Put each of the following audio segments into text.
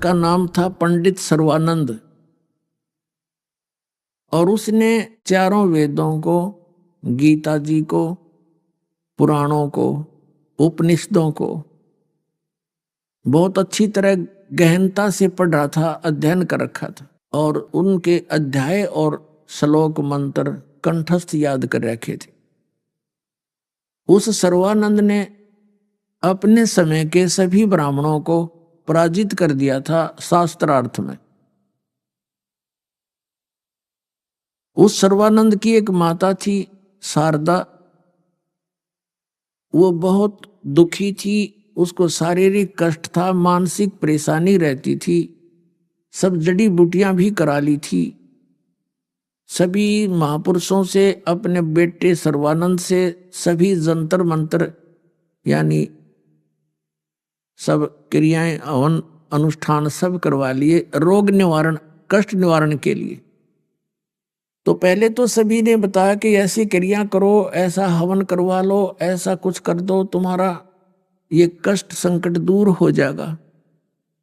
का नाम था पंडित सर्वानंद, और उसने चारों वेदों को, गीता जी को, पुराणों को, उपनिषदों को बहुत अच्छी तरह गहनता से पढ़ रहा था, अध्ययन कर रखा था, और उनके अध्याय और श्लोक मंत्र कंठस्थ याद कर रखे थे। उस सर्वानंद ने अपने समय के सभी ब्राह्मणों को पराजित कर दिया था शास्त्रार्थ में। उस सर्वानंद की एक माता थी शारदा, वो बहुत दुखी थी, उसको शारीरिक कष्ट था, मानसिक परेशानी रहती थी, सब जड़ी बूटियां भी करा ली थी, सभी महापुरुषों से, अपने बेटे सर्वानंद से सभी जंतर मंत्र यानी सब क्रियाएं, हवन, अनुष्ठान सब करवा लिए रोग निवारण, कष्ट निवारण के लिए। तो पहले तो सभी ने बताया कि ऐसी क्रिया करो, ऐसा हवन करवा लो, ऐसा कुछ कर दो, तुम्हारा ये कष्ट संकट दूर हो जाएगा।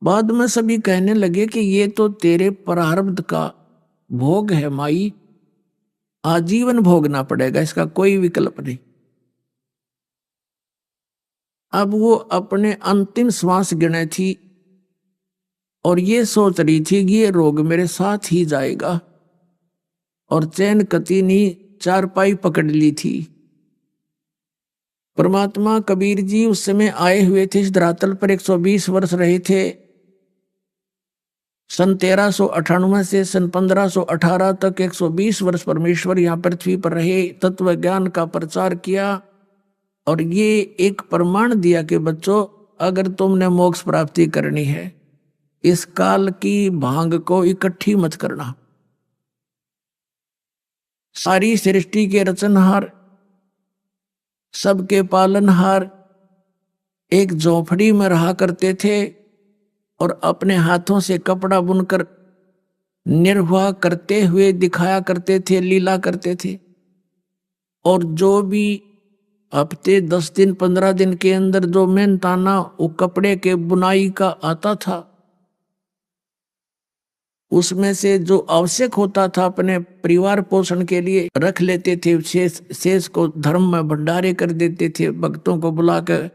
बाद में सभी कहने लगे कि ये तो तेरे प्रारब्ध का भोग है माई, आजीवन भोगना पड़ेगा, इसका कोई विकल्प नहीं। अब वो अपने अंतिम श्वास गिने थी और ये सोच रही थी कि ये रोग मेरे साथ ही जाएगा, और चैन कती नहीं, चारपाई पकड़ ली थी। परमात्मा कबीर जी उस समय आए हुए थे इस धरातल पर, 120 वर्ष रहे थे। सन 1398 से सन 1518 तक 120 वर्ष परमेश्वर यहाँ पृथ्वी पर रहे, तत्व ज्ञान का प्रचार किया, और ये एक प्रमाण दिया कि बच्चों, अगर तुमने मोक्ष प्राप्ति करनी है, इस काल की भांग को इकट्ठी मत करना। सारी सृष्टि के रचनहार, सबके पालनहार एक झोपड़ी में रहा करते थे और अपने हाथों से कपड़ा बुनकर निर्वाह करते हुए दिखाया करते थे, लीला करते थे। और जो भी हफ्ते 10 दिन 15 दिन के अंदर जो मेहनताना वो कपड़े के बुनाई का आता था, उसमें से जो आवश्यक होता था अपने परिवार पोषण के लिए रख लेते थे, शेष को धर्म में भंडारे कर देते थे, भक्तों को बुलाकर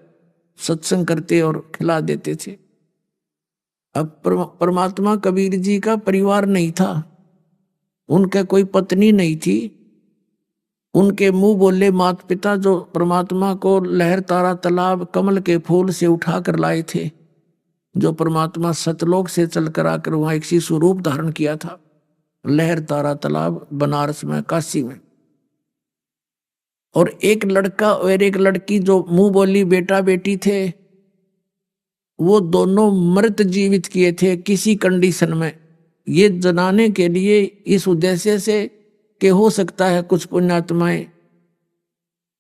सत्संग करते और खिला देते थे। अब परमात्मा कबीर जी का परिवार नहीं था, उनका कोई पत्नी नहीं थी, उनके मुंह बोले माता पिता जो परमात्मा को लहर तारा तालाब कमल के फूल से उठा कर लाए थे, जो परमात्मा सतलोक से चलकर आकर वहां एक शिशु रूप धारण किया था, लहर तारा तालाब बनारस में, काशी में। और एक लड़का और एक लड़की जो मुंह बोली बेटा बेटी थे, वो दोनों मृत जीवित किए थे किसी कंडीशन में, ये जनाने के लिए, इस उद्देश्य से कि हो सकता है कुछ पुण्यात्माएं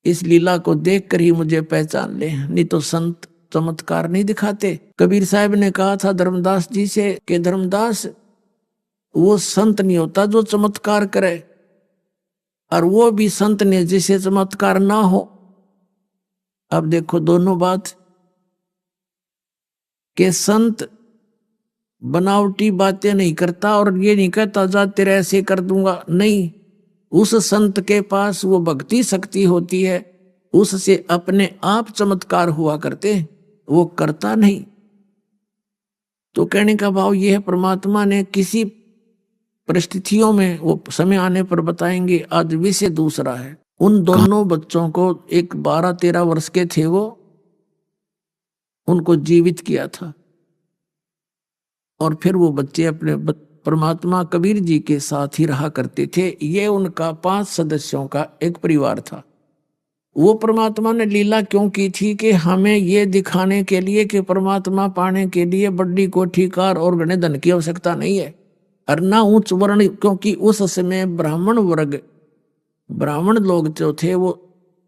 इस लीला को देखकर ही मुझे पहचान ले, नहीं तो संत चमत्कार नहीं दिखाते। कबीर साहब ने कहा था धर्मदास जी से कि धर्मदास, वो संत नहीं होता जो चमत्कार करे, और वो भी संत ने जिसे चमत्कार ना हो। अब देखो दोनों बात, कि संत बनावटी बातें नहीं करता और ये नहीं कहता जा तेरे ऐसे कर दूंगा, नहीं, उस संत के पास वो भक्ति शक्ति होती है, उससे अपने आप चमत्कार हुआ करते, वो करता नहीं। तो कहने का भाव यह है, परमात्मा ने किसी परिस्थितियों में, वो समय आने पर बताएंगे, आज विषय दूसरा है। उन दोनों बच्चों को, एक 12-13 वर्ष के थे वो, उनको जीवित किया था, और फिर वो बच्चे अपने परमात्मा कबीर जी के साथ ही रहा करते थे। ये उनका 5 सदस्यों का एक परिवार था। वो परमात्मा ने लीला क्यों की थी कि हमें ये दिखाने के लिए कि परमात्मा पाने के लिए बड़ी कोठी कार और घने धन की आवश्यकता नहीं है, और ना उच्च वर्ण, क्योंकि उस समय ब्राह्मण वर्ग, ब्राह्मण लोग जो थे वो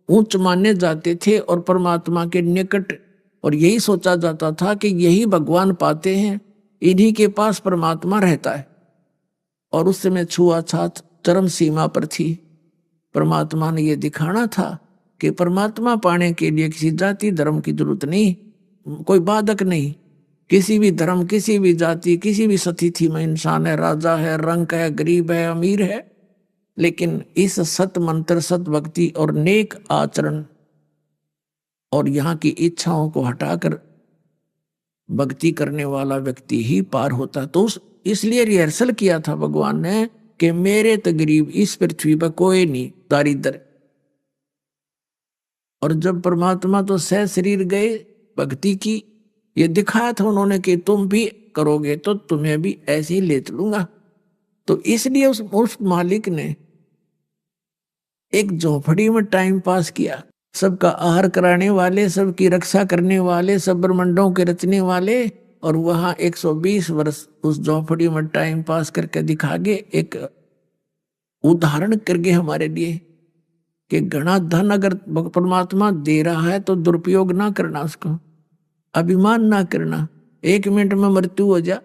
उच्च माने जाते थे और परमात्मा के निकट, और यही सोचा जाता था कि यही भगवान पाते हैं, इन्हीं के पास परमात्मा रहता है। और उस समय छुआछूत चरम सीमा पर थी। परमात्मा ने यह दिखाना था कि परमात्मा पाने के लिए किसी जाति धर्म की जरूरत नहीं, कोई बाधक नहीं, किसी भी धर्म, किसी भी जाति, किसी भी स्थिति में इंसान है, राजा है, रंक है, गरीब है, अमीर है, लेकिन इस सत मंत्र, सत भक्ति और नेक आचरण और यहाँ की इच्छाओं को हटाकर भक्ति करने वाला व्यक्ति ही पार होता। तो इसलिए रिहर्सल किया था भगवान ने कि मेरे तो गरीब इस पृथ्वी पर कोई नहीं, दारिद्र। और जब परमात्मा तो सह शरीर गए भक्ति की, ये दिखाया था उन्होंने कि तुम भी करोगे तो तुम्हें भी ऐसे ही ले चलूंगा। तो इसलिए उस मालिक ने एक झोपड़ी में टाइम पास किया, सबका आहार कराने वाले, सबकी रक्षा करने वाले, सब ब्रह्मांडों के रचने वाले, और वहां 120 वर्ष उस झोपड़ी में टाइम पास करके दिखा गए, एक उदाहरण करके हमारे लिए कि घना धन अगर परमात्मा दे रहा है तो दुरुपयोग ना करना, उसको अभिमान ना करना। 1 मिनट में मृत्यु हो जा,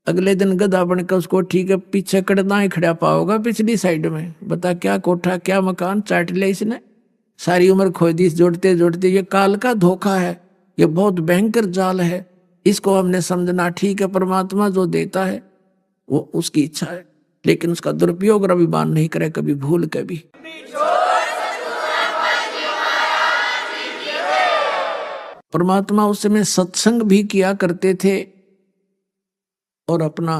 अगले दिन गधा बनकर उसको ठीक है पीछे कड़ना ही खड़ा पाओगा पिछली साइड में। बता क्या कोठा क्या मकान चाट लिया इसने, सारी उम्र खो दी जोड़ते जोड़ते। ये काल का धोखा है, ये बहुत भयंकर जाल है, इसको हमने समझना। ठीक है, परमात्मा जो देता है वो उसकी इच्छा है, लेकिन उसका दुरुपयोग और अभिमान नहीं करे कभी भूल के भी। परमात्मा उस समय सत्संग भी किया करते थे और अपना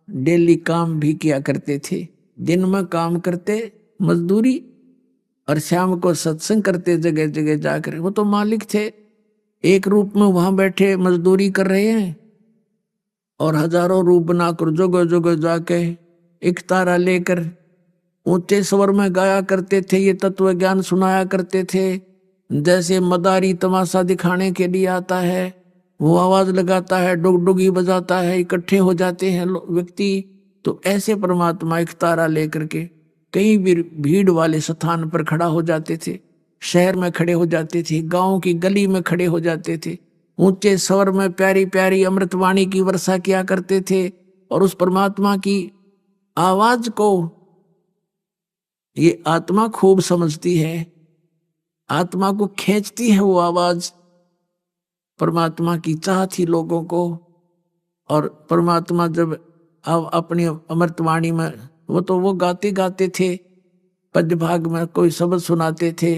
डेली काम भी किया करते थे। दिन में काम करते मजदूरी और शाम को सत्संग करते जगह जगह जाकर। वो तो मालिक थे, एक रूप में वहां बैठे मजदूरी कर रहे हैं और हजारों रूप बनाकर जगह जगह जाके एक तारा लेकर ऊंचे स्वर में गाया करते थे, ये तत्व ज्ञान सुनाया करते थे। जैसे मदारी तमाशा दिखाने के लिए आता है, वो आवाज लगाता है, डुगडुगी बजाता है, इकट्ठे हो जाते हैं व्यक्ति। तो ऐसे परमात्मा एक तारा लेकर के कहीं भी भीड़ वाले स्थान पर खड़ा हो जाते थे, शहर में खड़े हो जाते थे, गांव की गली में खड़े हो जाते थे, ऊंचे स्वर में प्यारी प्यारी अमृतवाणी की वर्षा किया करते थे। और उस परमात्मा की आवाज को ये आत्मा खूब समझती है, आत्मा को खींचती है वो आवाज। परमात्मा की चाह थी लोगों को। और परमात्मा जब अपनी अमृतवाणी में वो गाते गाते थे, पद्य भाग में कोई शब्द सुनाते थे,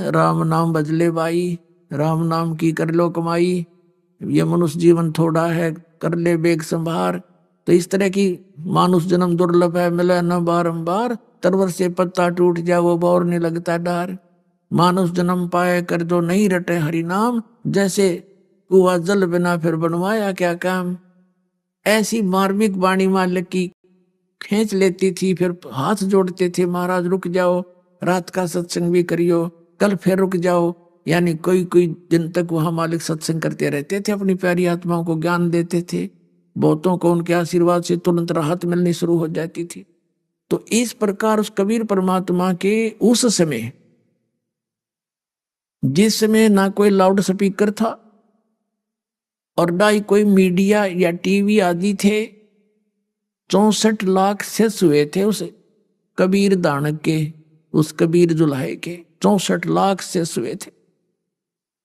राम नाम बजले बाई, राम नाम की कर लो कमाई, ये मनुष्य जीवन थोड़ा है कर ले बेग संभार। तो इस तरह की मानुष जन्म दुर्लभ है मिले न बारंबार, तरवर से पत्ता टूट जाए वो बौर नहीं लगता डार। मानुष जन्म पाए कर जो नहीं रटे हरि नाम, जैसे कुआ जल बिना फिर बनवाया क्या काम। ऐसी मार्मिक वाणी मालिक की खींच लेती थी। फिर हाथ जोड़ते थे, महाराज रुक जाओ, रात का सत्संग भी करियो, कल फिर रुक जाओ। यानी कोई कोई दिन तक वहां मालिक सत्संग करते रहते थे, अपनी प्यारी आत्माओं को ज्ञान देते थे। बहुतों को उनके आशीर्वाद से तुरंत राहत मिलनी शुरू हो जाती थी। तो इस प्रकार उस कबीर परमात्मा के उस समय, जिस समय ना कोई लाउड स्पीकर था और ना ही कोई मीडिया या टीवी आदि थे, 64 लाख सेस हुए थे उस कबीर दानक के, उस कबीर जुलाहे के 64 लाख सेस हुए थे।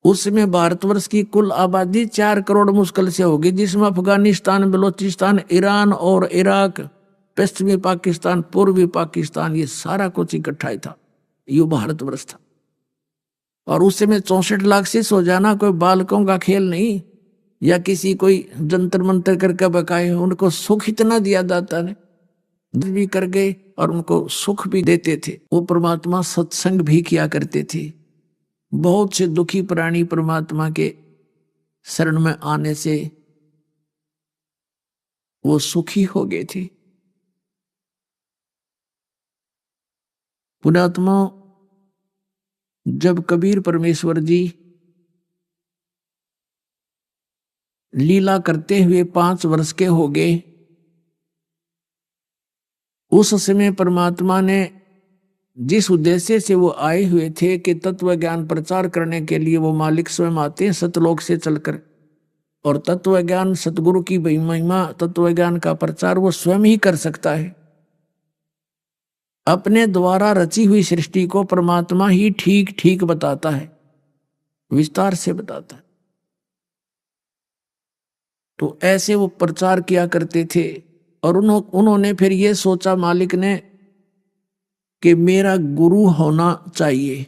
उसमें भारतवर्ष की कुल आबादी 4 करोड़ मुश्किल से होगी, जिसमें अफगानिस्तान, बलोचिस्तान, ईरान और इराक, पश्चिमी पाकिस्तान, पूर्वी पाकिस्तान, ये सारा कुछ इकट्ठा ही था, ये भारतवर्ष था। और उस समय 64 लाख से हो जाना कोई बालकों का खेल नहीं, या किसी कोई जंतर मंतर करके बकाए। उनको सुख इतना दिया दाता ने, भी कर गए और उनको सुख भी देते थे। वो परमात्मा सत्संग भी किया करते थे। बहुत से दुखी प्राणी परमात्मा के शरण में आने से वो सुखी हो गए थे। पुण्यात्मा, जब कबीर परमेश्वर जी लीला करते हुए 5 वर्ष के हो गए, उस समय परमात्मा ने जिस उद्देश्य से वो आए हुए थे कि तत्व ज्ञान प्रचार करने के लिए वो मालिक स्वयं आते हैं सतलोक से चलकर, और तत्व ज्ञान सतगुरु की महिमा, तत्व ज्ञान का प्रचार वो स्वयं ही कर सकता है। अपने द्वारा रची हुई सृष्टि को परमात्मा ही ठीक ठीक बताता है, विस्तार से बताता है। तो ऐसे वो प्रचार किया करते थे। और उन्होंने फिर ये सोचा मालिक ने कि मेरा गुरु होना चाहिए,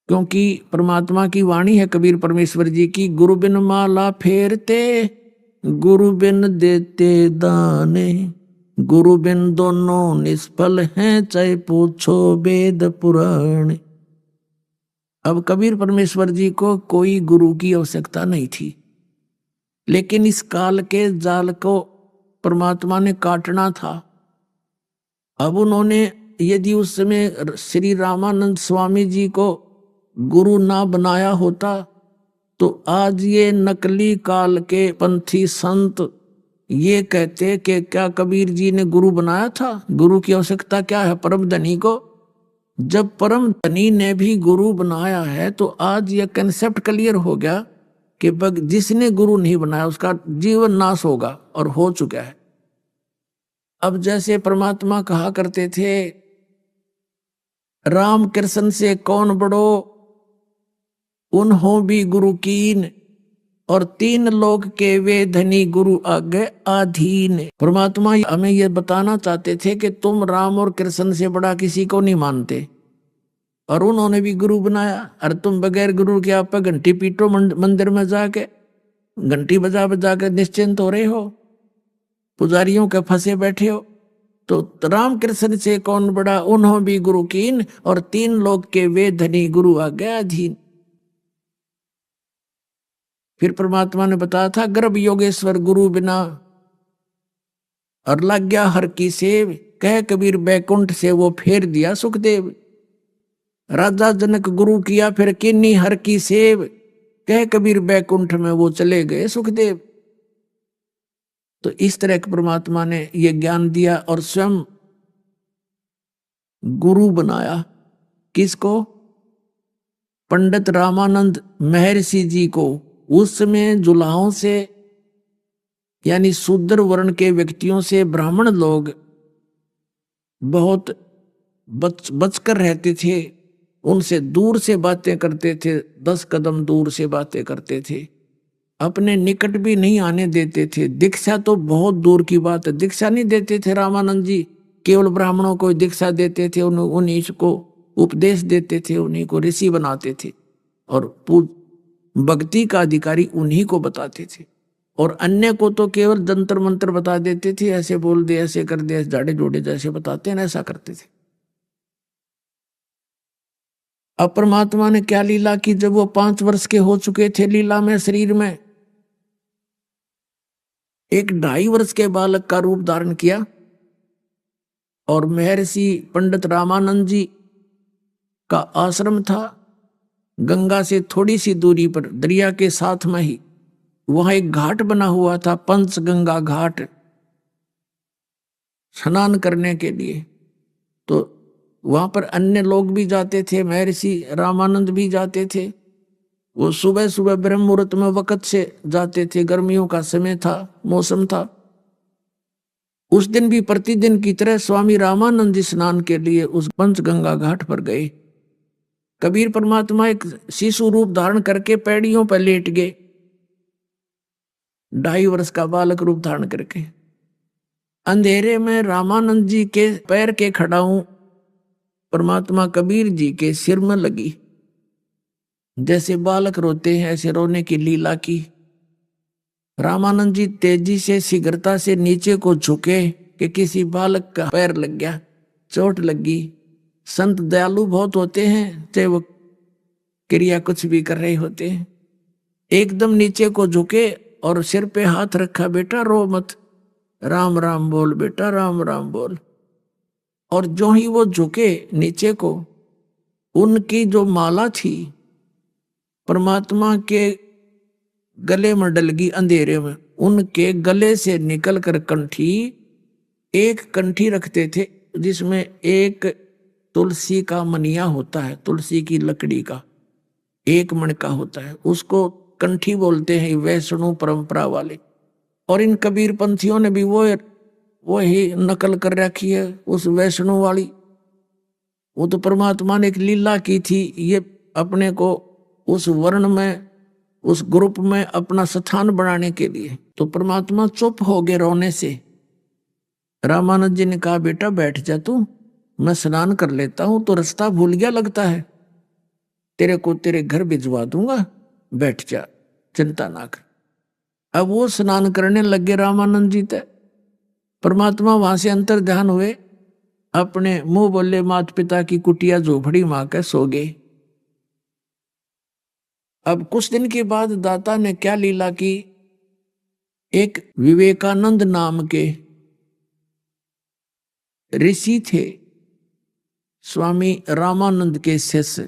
क्योंकि परमात्मा की वाणी है कबीर परमेश्वर जी की, गुरु बिन माला फेरते गुरु बिन देते दाने, गुरु बिन दोनों निष्फल हैं चाहे पूछो वेद पुराण। अब कबीर परमेश्वर जी को कोई गुरु की आवश्यकता नहीं थी, लेकिन इस काल के जाल को परमात्मा ने काटना था। अब उन्होंने यदि उस समय श्री रामानंद स्वामी जी को गुरु ना बनाया होता तो आज ये नकली काल के पंथी संत ये कहते कि क्या कबीर जी ने गुरु बनाया था? गुरु की आवश्यकता क्या है परम धनी को? जब परम धनी ने भी गुरु बनाया है तो आज यह कंसेप्ट क्लियर हो गया कि जिसने गुरु नहीं बनाया उसका जीवन नाश होगा, और हो चुका है। अब जैसे परमात्मा कहा करते थे, राम कृष्ण से कौन बड़ो उन्हों भी गुरु कीन, और तीन लोग के वे धनी गुरु आगे आधीन। परमात्मा हमें यह बताना चाहते थे कि तुम राम और कृष्ण से बड़ा किसी को नहीं मानते, और उन्होंने भी गुरु बनाया। और तुम बगैर गुरु के आप घंटी पीटो मंदिर में जाके, घंटी बजा बजा के निश्चिंत हो रहे हो, पुजारियों के फंसे बैठे हो। तो राम कृष्ण से कौन बड़ा उन्हों भी गुरु कीन, और तीन लोग के वे धनी गुरु आगे अधीन। फिर परमात्मा ने बताया था, गर्भ योगेश्वर गुरु बिना, और लग गया हर की सेव, कह कबीर बैकुंठ से वो फेर दिया सुखदेव। राजा जनक गुरु किया फिर किन्नी हर की सेव, कह कबीर बैकुंठ में वो चले गए सुखदेव। तो इस तरह के परमात्मा ने ये ज्ञान दिया और स्वयं गुरु बनाया। किसको? पंडित रामानंद महर्षि जी को। उस समय जुलाहों से यानी शूद्र वर्ण के व्यक्तियों से ब्राह्मण लोग बहुत बचकर रहते थे, उनसे दूर से बातें करते थे, 10 कदम दूर से बातें करते थे, अपने निकट भी नहीं आने देते थे। दीक्षा तो बहुत दूर की बात है, दीक्षा नहीं देते थे रामानंद जी, केवल ब्राह्मणों को दीक्षा देते थे, उन्हीं को उपदेश देते थे, उन्हीं को ऋषि बनाते थे, और भक्ति का अधिकारी उन्हीं को बताते थे। और अन्य को तो केवल जंतर मंत्र बता देते थे, ऐसे बोल दे, ऐसे कर दे, जाड़े जोड़े जैसे बताते हैं ऐसा करते थे। अब परमात्मा ने क्या लीला की, जब वो 5 वर्ष के हो चुके थे, लीला में शरीर में एक 2.5 वर्ष के बालक का रूप धारण किया, और महर्षि पंडित रामानंद जी का आश्रम था गंगा से थोड़ी सी दूरी पर, दरिया के साथ में ही। वहां एक घाट बना हुआ था, पंचगंगा घाट, स्नान करने के लिए। तो वहां पर अन्य लोग भी जाते थे, महर्षि रामानंद भी जाते थे। वो सुबह सुबह ब्रह्म मुहूर्त में वक्त से जाते थे, गर्मियों का समय था, मौसम था। उस दिन भी प्रतिदिन की तरह स्वामी रामानंद जी स्नान के लिए उस पंचगंगा घाट पर गए। कबीर परमात्मा एक शिशु रूप धारण करके पैड़ियों पर लेट गए, 2.5 वर्ष का बालक रूप धारण करके। अंधेरे में रामानंद जी के पैर के खड़ाऊं परमात्मा कबीर जी के सिर में लगी। जैसे बालक रोते हैं ऐसे रोने की लीला की। रामानंद जी तेजी से शीघ्रता से नीचे को झुके कि किसी बालक का पैर लग गया, चोट लगी। संत दयालु बहुत होते हैं, चाहे वो क्रिया कुछ भी कर रहे होते हैं। एकदम नीचे को झुके और सिर पे हाथ रखा, बेटा रो मत, राम राम बोल बेटा, राम राम बोल। और जो ही वो झुके नीचे को, उनकी जो माला थी परमात्मा के गले में डल गई अंधेरे में। उनके गले से निकलकर कंठी, एक कंठी रखते थे जिसमें एक तुलसी का मनिया होता है, तुलसी की लकड़ी का एक मणका होता है, उसको कंठी बोलते हैं वैष्णव परंपरा वाले। और इन कबीर पंथियों ने भी वो ही नकल कर रखी है उस वैष्णव वाली। वो तो परमात्मा ने एक लीला की थी, ये अपने को उस वर्ण में उस ग्रुप में अपना स्थान बनाने के लिए। तो परमात्मा चुप हो गए रोने से। रामानंद जी ने कहा, बेटा बैठ जा तू, मैं स्नान कर लेता हूं, तो रास्ता भूल गया लगता है, तेरे को तेरे घर भिजवा दूंगा, बैठ जा, चिंता ना कर। अब वो स्नान करने लगे रामानंद जी तक। परमात्मा वहां से अंतर ध्यान हुए, अपने मुंह बोले माता पिता की कुटिया झोपड़ी मां के सो गए। अब कुछ दिन के बाद दाता ने क्या लीला की, एक विवेकानंद नाम के ऋषि थे, स्वामी रामानंद के शिष्य,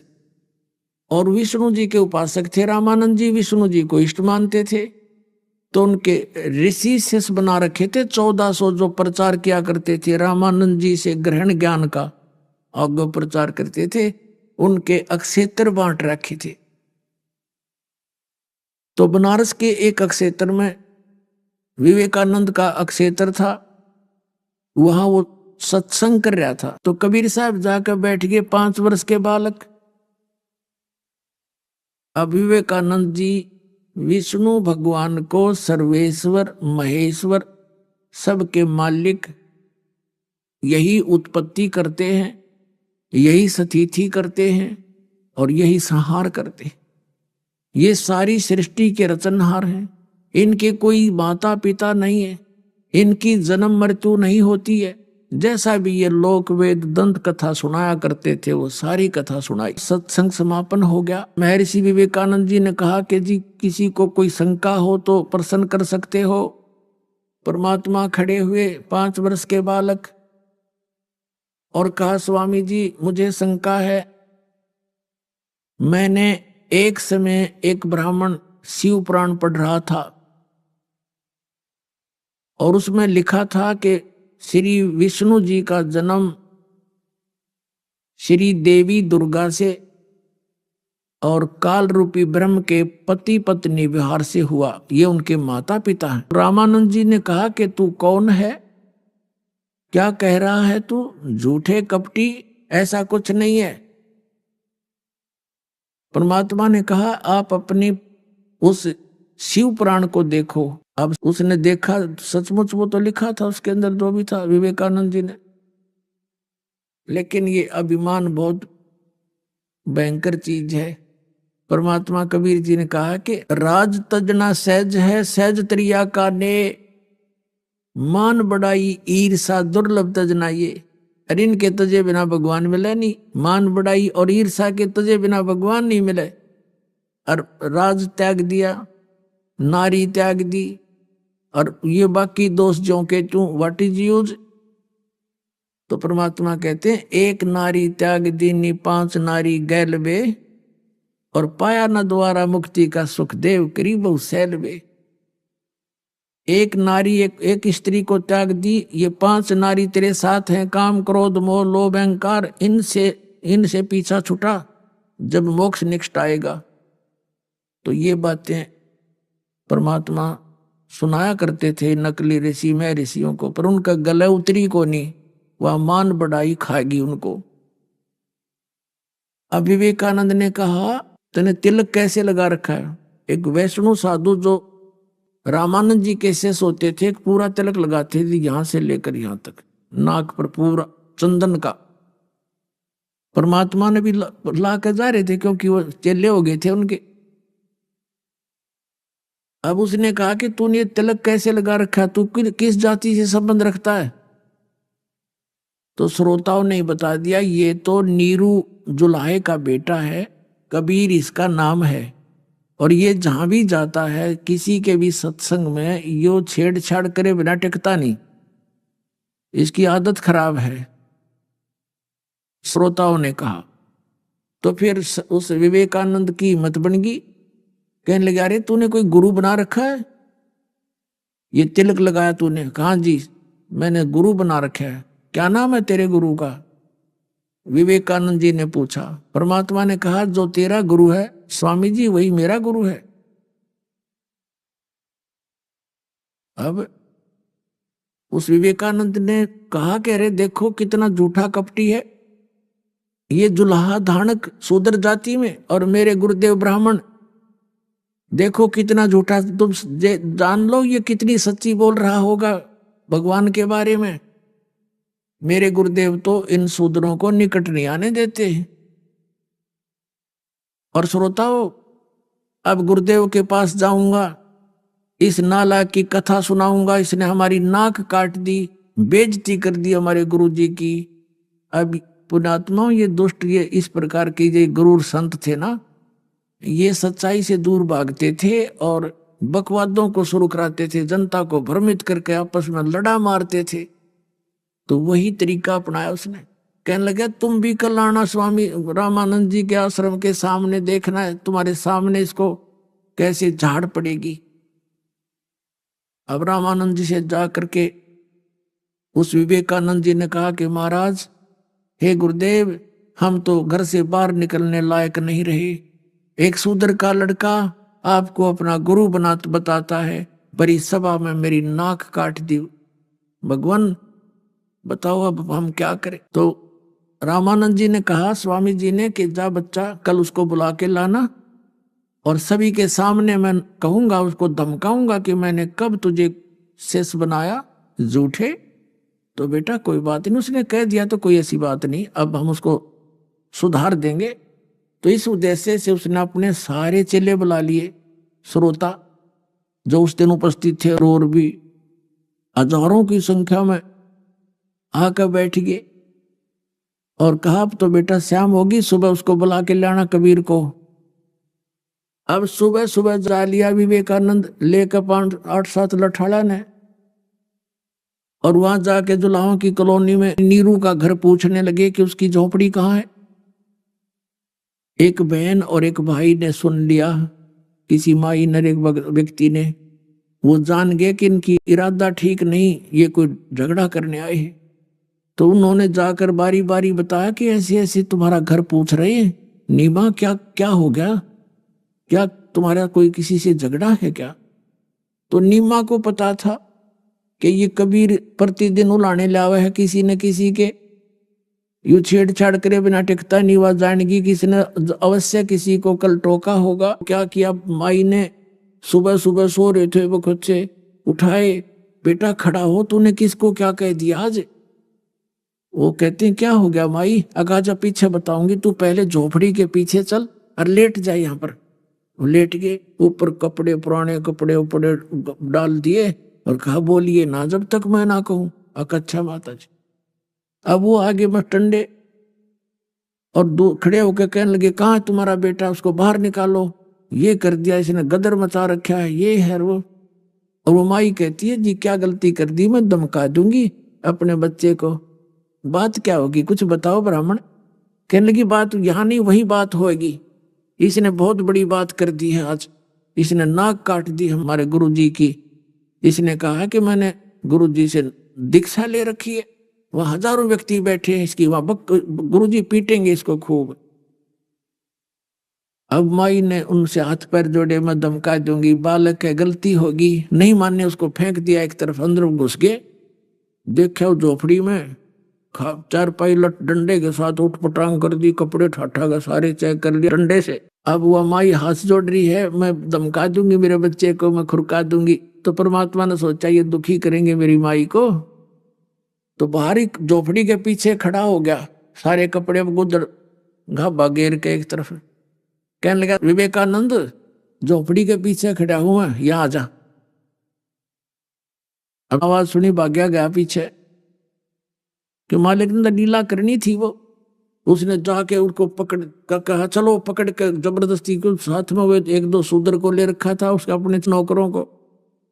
और विष्णु जी के उपासक थे। रामानंद जी विष्णु जी को इष्ट मानते थे, तो उनके ऋषि शिष्य बना रखे थे 1400, जो प्रचार किया करते थे रामानंद जी से ग्रहण ज्ञान का, आगे प्रचार करते थे। उनके अक्षेत्र बांट रखे थे। तो बनारस के एक अक्षेत्र में विवेकानंद का अक्षेत्र था, वहां वो सत्संग कर रहा था। तो कबीर साहब जाकर बैठ गए, 5 वर्ष के बालक। अब विवेकानंद जी विष्णु भगवान को सर्वेश्वर महेश्वर सबके मालिक, यही उत्पत्ति करते हैं, यही स्थिति करते हैं और यही संहार करते हैं। ये सारी सृष्टि के रचनहार हैं। इनके कोई माता पिता नहीं है, इनकी जन्म मृत्यु नहीं होती है। जैसा भी ये लोक वेद दंत कथा सुनाया करते थे, वो सारी कथा सुनाई। सत्संग समापन हो गया। महर्षि विवेकानंद जी ने कहा कि जी किसी को कोई शंका हो तो प्रश्न कर सकते हो। परमात्मा खड़े हुए, 5 वर्ष के बालक, और कहा, स्वामी जी मुझे शंका है। मैंने एक समय एक ब्राह्मण शिव पुराण पढ़ रहा था और उसमें लिखा था कि श्री विष्णु जी का जन्म श्री देवी दुर्गा से और काल रूपी ब्रह्म के पति पत्नी विहार से हुआ। ये उनके माता पिता हैं। रामानंद जी ने कहा कि तू कौन है, क्या कह रहा है तू, झूठे कपटी, ऐसा कुछ नहीं है। परमात्मा ने कहा, आप अपनी उस शिव पुराण को देखो। अब उसने देखा, सचमुच वो तो लिखा था उसके अंदर जो भी था विवेकानंद जी ने। लेकिन ये अभिमान बहुत भयंकर चीज है। परमात्मा कबीर जी ने कहा कि राज तजना सहज है, सहज त्रिया का ने, मान बढ़ाई ईर्षा दुर्लभ तजना ये। अरे इनके तजे बिना भगवान मिले नहीं, मान बढ़ाई और ईर्षा के तजे बिना भगवान नहीं मिले। और राज त्याग दिया, नारी त्याग दी, और ये बाकी दोष जो के तू, व्हाट इज यूज। तो परमात्मा कहते हैं, एक नारी त्याग दीनी 5 नारी गैल बे, और पाया न द्वारा मुक्ति का सुख देव करी बहु सैल बे। एक नारी एक स्त्री को त्याग दी, ये 5 नारी तेरे साथ हैं, काम क्रोध मोह लोभ अहंकार, इनसे पीछा छुटा, जब मोक्ष निकट आएगा। तो ये बातें परमात्मा सुनाया करते थे नकली ऋषि में ऋषियों को, पर उनका गले उतरी को नहीं, वह मान बढ़ाई खाएगी उनको। अब विवेकानंद ने कहा, तूने तिलक कैसे लगा रखा है। एक वैष्णव साधु जो रामानंद जी के शिष्य होते थे, पूरा तिलक लगाते थे, यहां से लेकर यहां तक, नाक पर पूरा चंदन का। परमात्मा ने भी ला कर जा रहे थे, क्योंकि वो चेले हो गए थे उनके। अब उसने कहा कि तूने ये तिलक कैसे लगा रखा, तू किस जाति से संबंध रखता है। तो श्रोताओं ने बता दिया, ये तो नीरू जुलाहे का बेटा है, कबीर इसका नाम है, और ये जहां भी जाता है किसी के भी सत्संग में यो छेड़छाड़ करे बिना टिकता नहीं, इसकी आदत खराब है, श्रोताओं ने कहा। तो फिर उस विवेकानंद की हिम्मत बन गई, कहने लगे, अरे तूने कोई गुरु बना रखा है, ये तिलक लगाया तूने। कहा जी मैंने गुरु बना रखा है। क्या नाम है तेरे गुरु का। विवेकानंद जी ने पूछा। परमात्मा ने कहा, जो तेरा गुरु है स्वामी जी वही मेरा गुरु है। अब उस विवेकानंद ने कहा कि अरे देखो कितना झूठा कपटी है, ये जुलाहा धानक शूद्र जाति में, और मेरे गुरुदेव ब्राह्मण, देखो कितना झूठा तुम जान लो ये कितनी सच्ची बोल रहा होगा भगवान के बारे में। मेरे गुरुदेव तो इन शूद्रों को निकट नहीं आने देते। और श्रोताओं, अब गुरुदेव के पास जाऊंगा, इस नालायक की कथा सुनाऊंगा, इसने हमारी नाक काट दी, बेइज्जती कर दी हमारे गुरु जी की। अब पुण्यात्माओं, ये दुष्ट, ये इस प्रकार के ये गुरु संत थे ना, ये सच्चाई से दूर भागते थे और बकवादों को शुरू कराते थे, जनता को भ्रमित करके आपस में लड़ा मारते थे। तो वही तरीका अपनाया उसने। कहने लगा तुम भी कल आना स्वामी रामानंद जी के आश्रम के सामने, देखना है तुम्हारे सामने इसको कैसे झाड़ पड़ेगी। अब रामानंद जी से जा करके उस विवेकानंद जी ने कहा कि महाराज, हे गुरुदेव, हम तो घर से बाहर निकलने लायक नहीं रहे। एक शूद्र का लड़का आपको अपना गुरु बताता है, बड़ी सभा में मेरी नाक काट दी। भगवान बताओ अब हम क्या करें। तो रामानंद जी ने कहा स्वामी जी ने कि जा बच्चा, कल उसको बुला के लाना और सभी के सामने मैं कहूंगा, उसको धमकाऊंगा कि मैंने कब तुझे शेष बनाया झूठे। तो बेटा कोई बात नहीं, उसने कह दिया तो कोई ऐसी बात नहीं, अब हम उसको सुधार देंगे। तो इस उद्देश्य से उसने अपने सारे चेले बुला लिए, श्रोता जो उस दिन उपस्थित थे, और भी हजारों की संख्या में आकर बैठ गए और कहा अब तो बेटा शाम होगी, सुबह उसको बुला के लाना कबीर को। अब सुबह सुबह जा लिया विवेकानंद लेकर 5-8-7 लठाड़ा ने, और वहां जाके जुलाहों की कॉलोनी में नीरू का घर पूछने लगे कि उसकी झोपड़ी कहाँ है। एक बहन और एक भाई ने सुन लिया, किसी माई नर एक व्यक्ति ने, वो जान गए कि इनकी इरादा ठीक नहीं, ये कोई झगड़ा करने आए हैं। तो उन्होंने जाकर बारी बारी बताया कि ऐसे ऐसे तुम्हारा घर पूछ रहे हैं। नीमा क्या क्या हो गया, क्या तुम्हारा कोई किसी से झगड़ा है क्या। तो नीमा को पता था कि ये कबीर प्रतिदिन उलाने लावा है किसी न किसी के, यू छेड़छाड़ करे बिना टिकता नहीं। वह जानेगी किसी ने अवश्य किसी को कल टोका होगा। क्या किया, माई ने सुबह सुबह सो रहे थे वो खुद से उठाए, बेटा खड़ा हो, तूने किसको क्या कह दिया आज। वो कहते हैं क्या हो गया माई, अगाजा पीछे बताऊंगी, तू पहले झोपड़ी के पीछे चल और लेट जाए यहाँ पर। वो लेट गए, ऊपर कपड़े, पुराने कपड़े उपड़े डाल दिए और कहा बोलिए ना जब तक मैं ना कहूं। अच्छा माता जी। अब वो आगे बस टंडे और दो खड़े होकर कहने लगे कहाँ है तुम्हारा बेटा, उसको बाहर निकालो, ये कर दिया इसने, गदर मचा रखा है, ये है वो। और वो माई कहती है जी क्या गलती कर दी, मैं धमका दूंगी अपने बच्चे को। बात क्या होगी, कुछ बताओ ब्राह्मण। कहने लगी बात यहाँ नहीं वही बात होगी, इसने बहुत बड़ी बात कर दी है आज, इसने नाक काट दी हमारे गुरुजी की। इसने कहा कि मैंने गुरुजी से दीक्षा ले रखी है, वहां हजारों व्यक्ति बैठे हैं इसकी, वहां गुरुजी पीटेंगे इसको खूब। अब माई ने उनसे हाथ पैर जोड़े, मैं धमका दूंगी, बालक है गलती होगी, नहीं मानने उसको फेंक दिया एक तरफ, अंदर घुस गए। देखा वो झोपड़ी में चार पाई लट डंडे के साथ उठ पटांग कर दी, कपड़े ठाठा का सारे चेक कर लिए डंडे से। अब वह माई हाथ जोड़ रही है, मैं धमका दूंगी मेरे बच्चे को, मैं खुरका दूंगी। तो परमात्मा ने सोचा ये दुखी करेंगे मेरी माई को, तो बाहरी झोपड़ी के पीछे खड़ा हो गया, सारे कपड़े गुदर घाबा घेर के एक तरफ। कहने लगा विवेकानंद झोपड़ी के पीछे खड़ा हुआ, यहां आ जा। आवाज सुनी, भाग्या गया पीछे कि मालिक ने लीला करनी थी। वो उसने जाके उनको पकड़ कर कहा चलो, पकड़ के जबरदस्ती को, साथ में वो 1-2 शूद्र को ले रखा था उसके अपने नौकरों को,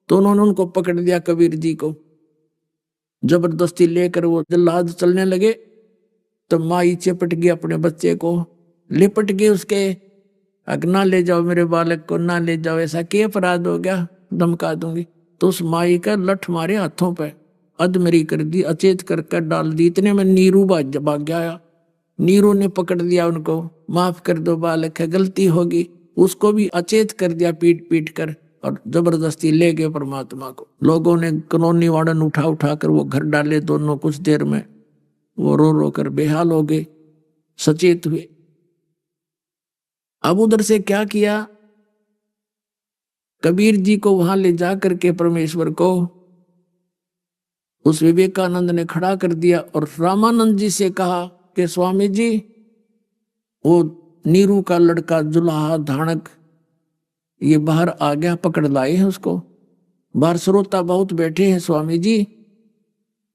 तो उन्होंने उनको पकड़ लिया कबीर जी को, जबरदस्ती लेकर वो जल्लाद चलने लगे। तो माई चिपट गई अपने बच्चे को, लिपट गई उसके, ना ले जाओ मेरे बालक को, ना ले जाओ, ऐसा क्या अपराध हो गया, धमका दूंगी। तो उस माई का लठ मारे हाथों पे, अधमरी कर दी, अचेत कर डाल दी। इतने में नीरू भाग गया, नीरू ने पकड़ लिया उनको, माफ कर दो बालक है गलती होगी, उसको भी अचेत कर दिया पीट पीट कर, और जबरदस्ती ले गए परमात्मा को। लोगों ने कनौनी वाड़न उठा उठा कर वो घर डाले दोनों, कुछ देर में वो रो रो कर बेहाल हो गए, सचेत हुए। अब उधर से क्या किया, कबीर जी को वहां ले जा करके परमेश्वर को उस विवेकानंद ने खड़ा कर दिया और रामानंद जी से कहा कि स्वामी जी, वो नीरू का लड़का जुलाहा धानक ये बाहर आ गया, पकड़ लाए हैं उसको। बाहर श्रोता बहुत बैठे हैं स्वामी जी,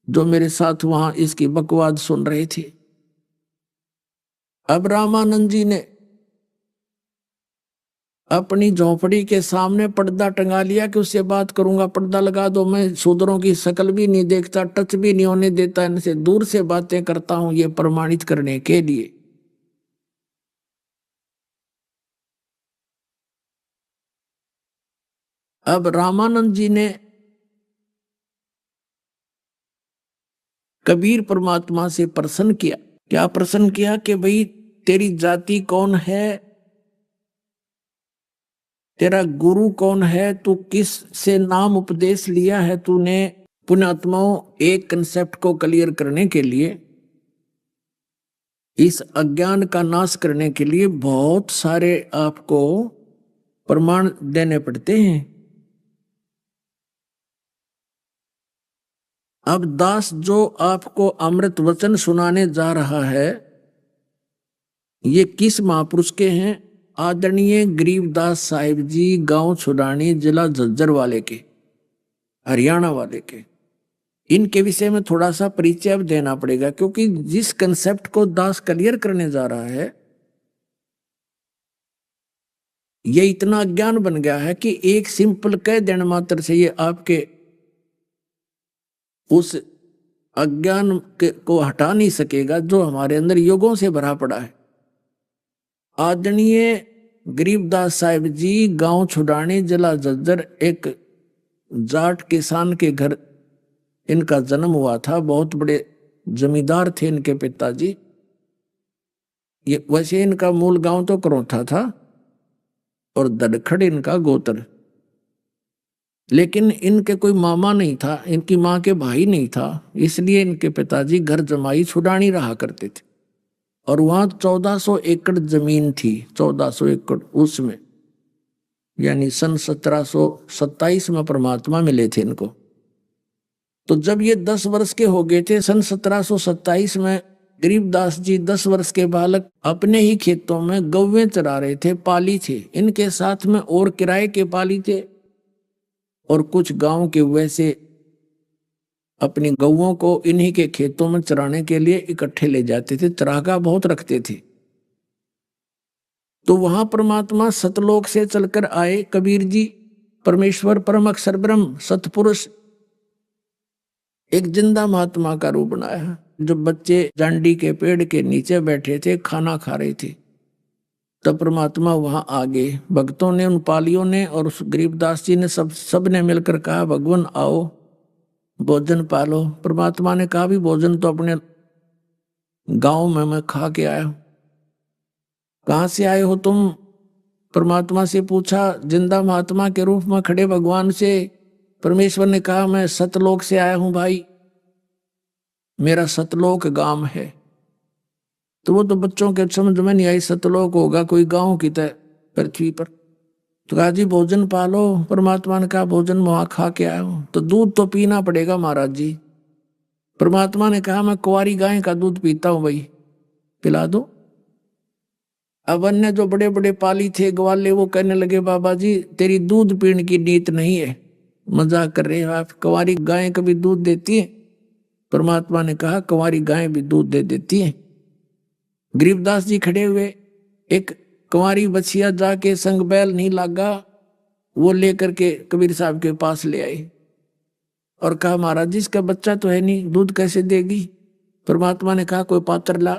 जो मेरे साथ वहां इसकी बकवाद सुन रहे थे। अब रामानंद जी ने अपनी झोपड़ी के सामने पर्दा टंगा लिया कि उससे बात करूंगा, पर्दा लगा दो, मैं शूद्रों की शक्ल भी नहीं देखता, टच भी नहीं होने देता, इनसे दूर से बातें करता हूं, ये प्रमाणित करने के लिए। अब रामानंद जी ने कबीर परमात्मा से प्रश्न किया। क्या प्रश्न किया कि भाई तेरी जाति कौन है, तेरा गुरु कौन है, तू किस से नाम उपदेश लिया है तूने। पुण्यात्माओं, एक कंसेप्ट को क्लियर करने के लिए, इस अज्ञान का नाश करने के लिए बहुत सारे आपको प्रमाण देने पड़ते हैं। अब दास जो आपको अमृत वचन सुनाने जा रहा है, ये किस महापुरुष के हैं? आदरणीय गरीबदास साहिब जी, गांव छुड़ानी, जिला झज्जर वाले के, हरियाणा वाले के। इनके विषय में थोड़ा सा परिचय अब देना पड़ेगा, क्योंकि जिस कंसेप्ट को दास क्लियर करने जा रहा है, ये इतना अज्ञान बन गया है कि एक सिंपल कह देने मात्र से ये आपके उस अज्ञान को हटा नहीं सकेगा जो हमारे अंदर युगों से भरा पड़ा है। आदरणीय गरीबदास साहिब जी, गांव छुड़ानी, जिला झज्जर, एक जाट किसान के घर इनका जन्म हुआ था। बहुत बड़े जमींदार थे इनके पिताजी। ये वैसे इनका मूल गांव तो करौठा था और दड़खड़ इनका गोत्र, लेकिन इनके कोई मामा नहीं था, इनकी माँ के भाई नहीं था, इसलिए इनके पिताजी घर जमाई छुड़ानी रहा करते थे। और वहां 1400 एकड़ जमीन थी, 1400 एकड़ उसमें, यानी सन 1727 में परमात्मा मिले थे इनको। तो जब ये 10 वर्ष के हो गए थे, सन 1727 में गरीबदास जी 10 वर्ष के बालक अपने ही खेतों में गौवें चरा रहे थे, पाली थे। इनके साथ में और किराए के पाली थे और कुछ गांव के वैसे अपनी गौओं को इन्हीं के खेतों में चराने के लिए इकट्ठे ले जाते थे। चरागा बहुत रखते थे। तो वहां परमात्मा सतलोक से चलकर आए कबीर जी, परमेश्वर परम अक्षर ब्रह्म सतपुरुष, एक जिंदा महात्मा का रूप बनाया। जो बच्चे जांडी के पेड़ के नीचे बैठे थे, खाना खा रहे थे, तब परमात्मा वहां आ गए। भक्तों ने, उन पालियों ने और उस गरीबदास जी ने सब ने मिलकर कहा, भगवान आओ भोजन पालो। परमात्मा ने कहा, भी भोजन तो अपने गांव में मैं खा के आया हूं। कहां से आए हो तुम? परमात्मा से पूछा। जिंदा महात्मा के रूप में खड़े भगवान से परमेश्वर ने कहा, मैं सतलोक से आया हूं भाई, मेरा सतलोक गांव है। तो वो तो बच्चों के समझ में नहीं आई, सतलोक होगा कोई गांव की तरह पृथ्वी पर। तो कहा, जी भोजन पालो। परमात्मा ने कहा, भोजन वहां खा के आया हूं, तो दूध तो पीना पड़ेगा महाराज जी। परमात्मा ने कहा, मैं कुंवारी गाय का दूध पीता हूं भाई, पिला दो। अब अन्य जो बड़े बड़े पाली थे ग्वाले, वो कहने लगे, बाबा जी तेरी दूध पीने की नीत नहीं है, मजाक कर रहे हो आप, कुंवारी गाय कभी दूध देती है? परमात्मा ने कहा, कुंवारी गाय भी दूध दे देती है। गरीबदास जी खड़े हुए, एक कुंवारी बछिया जाके संग बैल नहीं लागा, वो लेकर के कबीर साहब के पास ले आई और कहा, महाराज जी इसका बच्चा तो है नहीं, दूध कैसे देगी? परमात्मा ने कहा, कोई पात्र ला,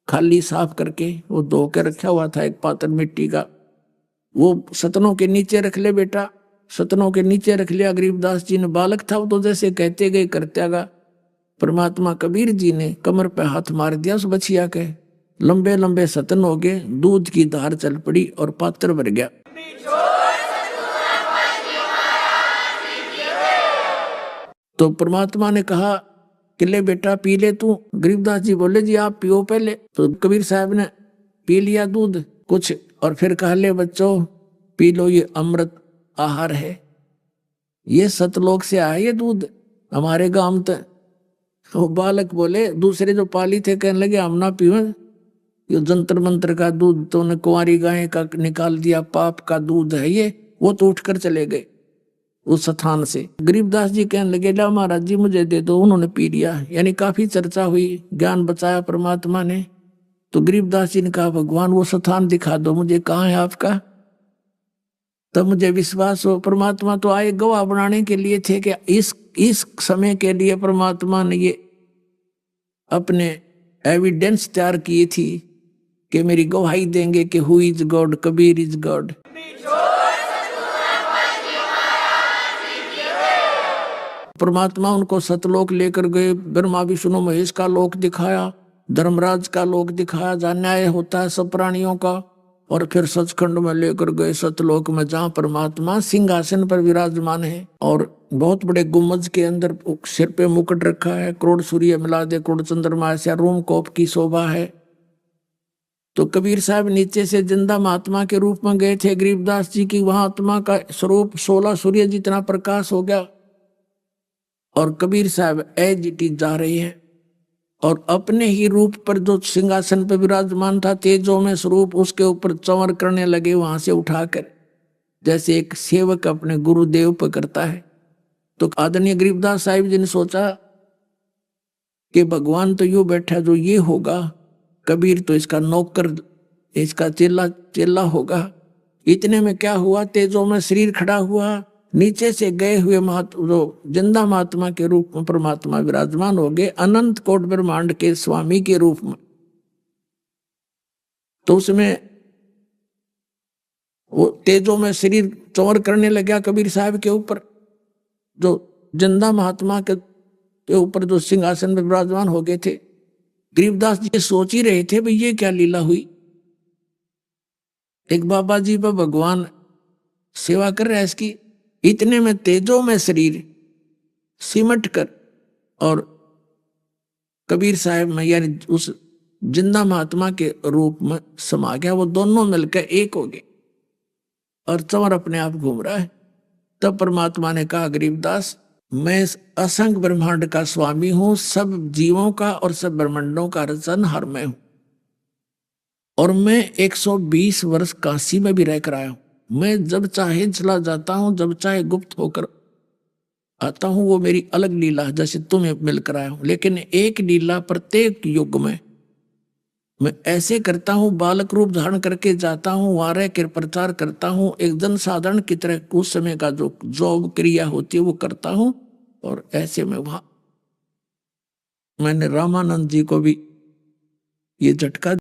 खाली साफ करके, वो धो के रखा हुआ था एक पात्र मिट्टी का, वो सतनों के नीचे रख ले बेटा। सतनों के नीचे रख लिया। गरीबदास जी ने, बालक था वो तो जैसे कहते गए करते गया। परमात्मा कबीर जी ने कमर पे हाथ मार दिया उस बछिया के, लंबे लंबे सतन हो गए, दूध की धार चल पड़ी और पात्र भर गया। तो परमात्मा ने कहा कि ले बेटा पी ले तू। गरीबदास जी बोले, जी आप पियो पहले। तो कबीर साहब ने पी लिया दूध कुछ और फिर कहा, ले बच्चों पी लो ये अमृत, आहार है। ये सतलोक से आया ये दूध हमारे गांव तक। वो बालक बोले, दूसरे जो पाली थे कहने लगे हम ना पीवे, ये जंतर मंत्र का दूध तो ने कुंवारी गाय का निकाल दिया, पाप का दूध है ये। वो तो उठकर चले गए उस स्थान से। गरीबदास जी कहने लगे, ला महाराज जी मुझे दे दो। उन्होंने पी लिया। यानी काफी चर्चा हुई, ज्ञान बचाया परमात्मा ने। तो गरीबदास जी ने कहा, भगवान वो स्थान दिखा दो मुझे, कहाँ है आपका। तब मुझे विश्वास हो, परमात्मा तो आए गवाह बनाने के लिए थे कि इस समय के लिए परमात्मा ने ये अपने एविडेंस तैयार की थी कि मेरी गवाही देंगे कि who is God, Kabir is God. परमात्मा उनको सतलोक लेकर गए, ब्रह्मा विष्णु महेश का लोक दिखाया, धर्मराज का लोक दिखाया जहाँ न्याय होता है सब प्राणियों का, और फिर सचखंड में लेकर गए सतलोक में जहाँ परमात्मा सिंहासन पर विराजमान है और बहुत बड़े गुम्बज के अंदर सिर पे मुकुट रखा है, करोड़ सूर्य मिला दे करोड़ चंद्रमा ऐसा रोम कोप की शोभा है। तो कबीर साहब नीचे से जिंदा महात्मा के रूप में गए थे गरीबदास जी की, वहां आत्मा का स्वरूप 16 सूर्य जितना प्रकाश हो गया और कबीर साहब एज इट इज जा रहे हैं और अपने ही रूप पर जो सिंहासन पर विराजमान था तेजो में स्वरूप, उसके ऊपर चंवर करने लगे वहां से उठाकर, जैसे एक सेवक अपने गुरुदेव पर करता है। तो आदरणीय गरीबदास साहिब जी ने सोचा कि भगवान तो यूं बैठा जो ये होगा, कबीर तो इसका नौकर, इसका चेला होगा। इतने में क्या हुआ, तेजो में शरीर खड़ा हुआ, नीचे से गए हुए जो जिंदा महात्मा के रूप में परमात्मा विराजमान हो गए, अनंत कोट ब्रह्मांड के स्वामी के रूप में। तो उसमें वो तेजो में शरीर चौर करने लगा कबीर साहब के ऊपर, जो जिंदा महात्मा के ऊपर जो सिंहासन में विराजमान हो गए थे। गरीबदास जी सोच ही रहे थे भाई ये क्या लीला हुई। एक बाबा जी पर भगवान सेवा कर रहा है इसकी, इतने में तेजो में शरीर सिमट कर और कबीर साहब में यानी उस जिंदा महात्मा के रूप में समा गया। वो दोनों मिलकर एक हो गए और चंवर अपने आप घूम रहा है। तब परमात्मा ने कहा, गरीबदास मैं असंख्य ब्रह्मांड का स्वामी हूं, सब जीवों का और सब ब्रह्मांडों का रचनहार मैं हूं, और मैं 120 वर्ष काशी में भी रहकर आया हूं। मैं जब चाहे चला जाता हूं, जब चाहे गुप्त होकर आता हूं, वो मेरी अलग लीला जैसे तुम्हें मिलकर आया हूं। लेकिन एक लीला प्रत्येक युग में मैं ऐसे करता हूं, बालक रूप धारण करके जाता हूं, वहां रह कर प्रचार करता हूं, एक जन साधारण की तरह उस समय का जो जॉब क्रिया होती है वो करता हूं। और ऐसे में वहां मैंने रामानंद जी को भी ये झटका